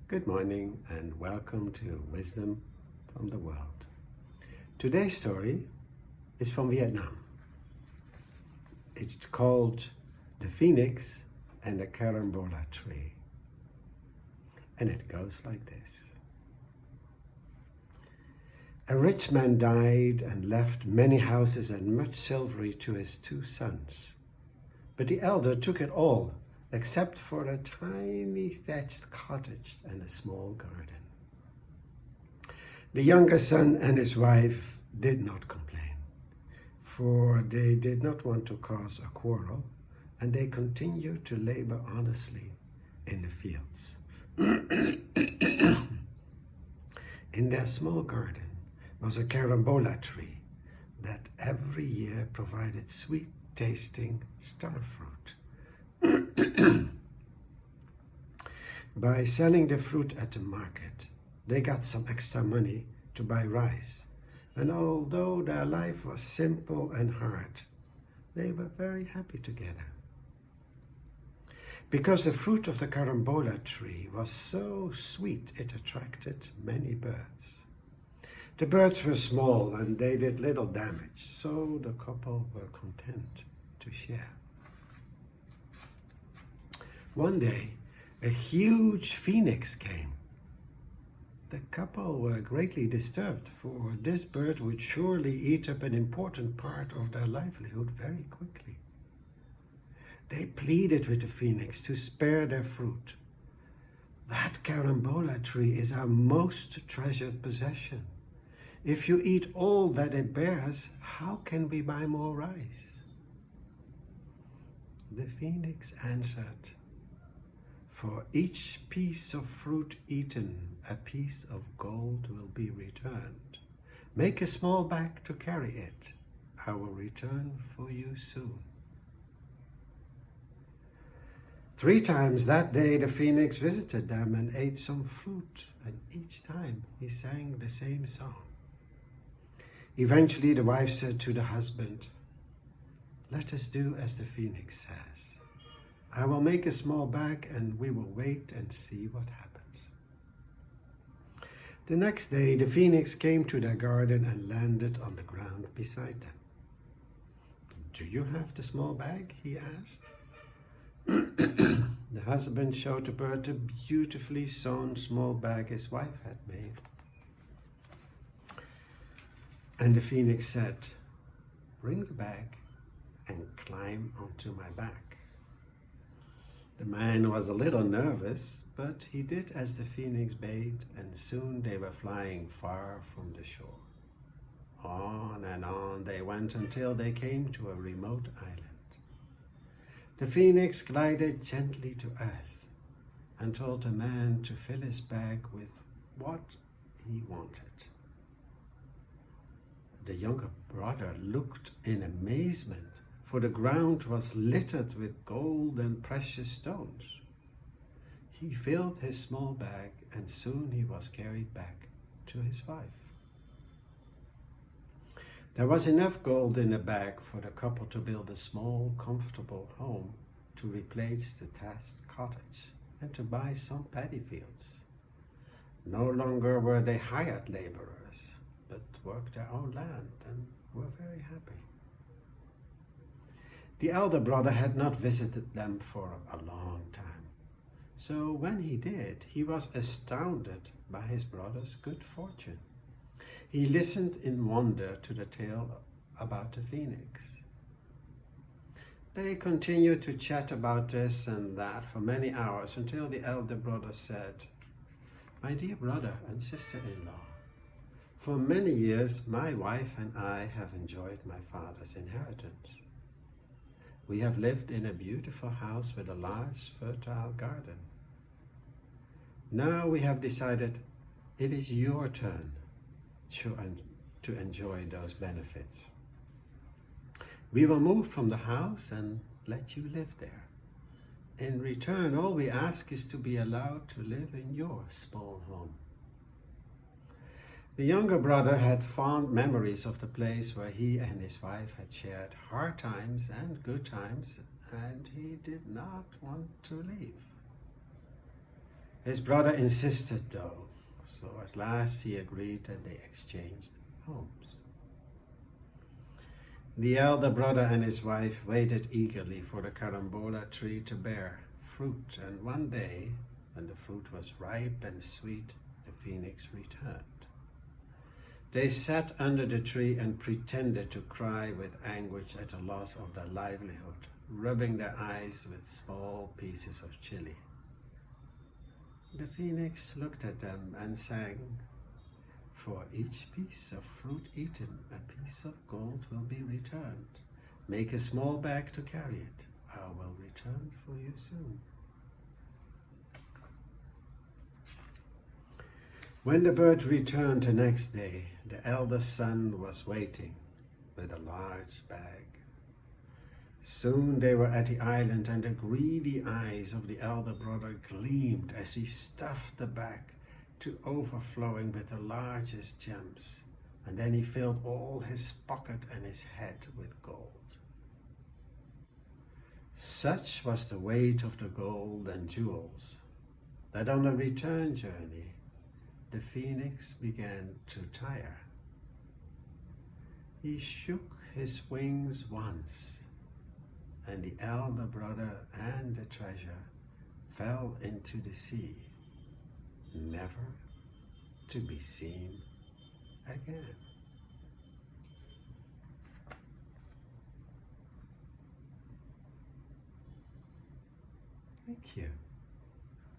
Good morning and welcome to Wisdom from the World. Today's story is from Vietnam. It's called The Phoenix and the Carambola Tree. And it goes like this. A rich man died and left many houses and much silver to his 2 sons. But the elder took it all, except for a tiny thatched cottage and a small garden. The younger son and his wife did not complain, for they did not want to cause a quarrel, and they continued to labor honestly in the fields. In their small garden was a carambola tree that every year provided sweet-tasting star fruit. By selling the fruit at the market, they got some extra money to buy rice. And although their life was simple and hard, they were very happy together. Because the fruit of the carambola tree was so sweet, it attracted many birds. The birds were small and they did little damage, so the couple were content to share. One day, a huge phoenix came. The couple were greatly disturbed, for this bird would surely eat up an important part of their livelihood very quickly. They pleaded with the phoenix to spare their fruit. That carambola tree is our most treasured possession. If you eat all that it bears, how can we buy more rice? The phoenix answered, "For each piece of fruit eaten, a piece of gold will be returned. Make a small bag to carry it. I will return for you soon." 3 times that day the phoenix visited them and ate some fruit, and each time he sang the same song. Eventually the wife said to the husband, "Let us do as the phoenix says. I will make a small bag and we will wait and see what happens." The next day, the phoenix came to their garden and landed on the ground beside them. "Do you have the small bag?" he asked. The husband showed the bird the beautifully sewn small bag his wife had made. And the phoenix said, "Bring the bag and climb onto my back." The man was a little nervous, but he did as the phoenix bade, and soon they were flying far from the shore. On and on they went until they came to a remote island. The phoenix glided gently to earth and told the man to fill his bag with what he wanted. The younger brother looked in amazement, for the ground was littered with gold and precious stones. He filled his small bag, and soon he was carried back to his wife. There was enough gold in the bag for the couple to build a small, comfortable home to replace the thatched cottage and to buy some paddy fields. No longer were they hired laborers, but worked their own land and were very happy. The elder brother had not visited them for a long time, so when he did, he was astounded by his brother's good fortune. He listened in wonder to the tale about the phoenix. They continued to chat about this and that for many hours until the elder brother said, "My dear brother and sister-in-law, for many years my wife and I have enjoyed my father's inheritance. We have lived in a beautiful house with a large, fertile garden. Now we have decided it is your turn to enjoy those benefits. We will move from the house and let you live there. In return, all we ask is to be allowed to live in your small home." The younger brother had fond memories of the place where he and his wife had shared hard times and good times, and he did not want to leave. His brother insisted though, so at last he agreed and they exchanged homes. The elder brother and his wife waited eagerly for the Carambola tree to bear fruit, and one day, when the fruit was ripe and sweet, the phoenix returned. They sat under the tree and pretended to cry with anguish at the loss of their livelihood, rubbing their eyes with small pieces of chili. The phoenix looked at them and sang, "For each piece of fruit eaten, a piece of gold will be returned. Make a small bag to carry it. I will return for you soon." When the bird returned the next day, the eldest son was waiting with a large bag. Soon they were at the island, and the greedy eyes of the elder brother gleamed as he stuffed the bag to overflowing with the largest gems, and then he filled all his pocket and his head with gold. Such was the weight of the gold and jewels that on the return journey the phoenix began to tire. He shook his wings once, and the elder brother and the treasure fell into the sea, never to be seen again. Thank you.